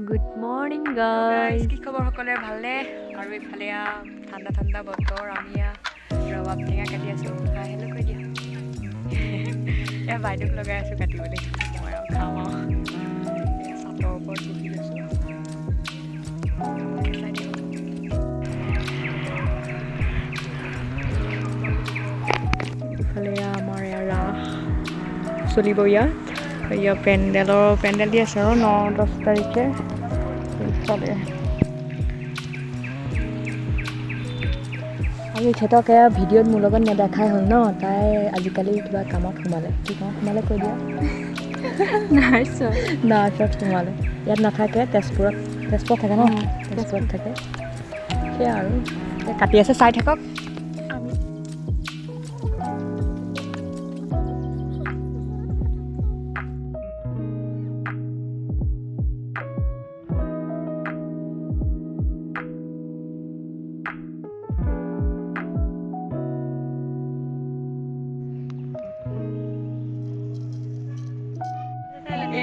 Good morning guys. কি খবৰ সকলোৰে ভালনে? আৰু ইফালে ঠাণ্ডা ঠাণ্ডা বতৰ, আমি ৰবাব টেঙা কাটি আছোঁ। হেল্ল' কৈ দিয়া। এয়া বাইদেউক লগাই আছোঁ কাটিবলৈ, মই আৰু খাওঁ চাটৰ ওপৰত বহি লৈছোঁ। ইফালে আমাৰ ৰাস চলিব ইয়াত। পেণ্ডেল দি আছে আৰু 9-10 তাৰিখে ইফালে। আৰু এখেতক ভিডিঅ'ত মোৰ লগত নেদেখাই হ'ল ন, তাই আজিকালি কিবা কামত সোমালে। কি কামত সোমালে কৈ দিয়া? নাৰ্ছত সোমালে। ইয়াত নাথাকে, তেজপুৰত থাকে ন, তেজপুৰত থাকে। সেয়া আৰু কাটি আছে, চাই থাকক।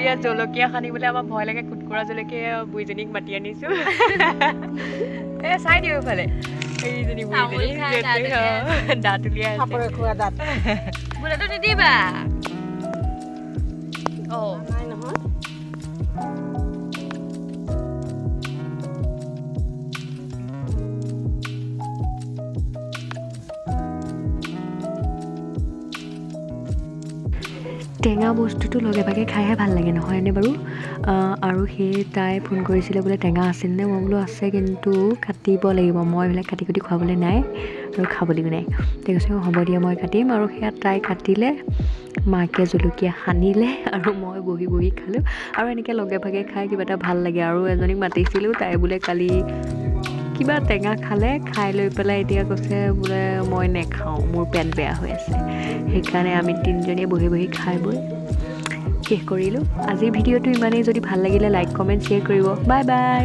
ইয়াত জলকীয়া সানিবলৈ আমাৰ ভয় লাগে, কুটকুৰা জলকীয়া বুঢ়ীজনীক মাতি আনিছোঁ। চাই দিওঁ এইফালে এইজনী বুঢ়ীজনী দাঁত উলিয়াই আছে। নিদিবা নহয়। টেঙা বস্তুটো লগে ভাগে খাইহে ভাল লাগে, নহয়নে বাৰু? আৰু সেই তাই ফোন কৰিছিলে বোলে টেঙা আছিল নে? মই বোলো আছে, কিন্তু কাটিব লাগিব, মই এইবিলাক কাটি খুৱাবলৈ নাই আৰু খাবলৈও নাই। ঠিক আছে, হ'ব দিয়া মই কাটিম। আৰু সেয়া তাই কাটিলে, মাকে জলকীয়া সানিলে আৰু মই বহি খালোঁ। আৰু এনেকৈ লগে ভাগে খাই কিবা এটা ভাল লাগে। আৰু এজনীক মাতিছিলোঁ, তাই বোলে কালি কিবা টেঙা খালে, খাই লৈ পেলাই এতিয়া কৈছে বোলে মই নেখাওঁ, মোৰ পেট বেয়া হৈ আছে। সেইকাৰণে আমি তিনিজনীয়ে বহি খাই বৈ শেষ কৰিলোঁ। আজিৰ ভিডিঅ'টো ইমানেই। যদি ভাল লাগিলে লাইক, কমেণ্ট, শ্বেয়াৰ কৰিব। Bye bye.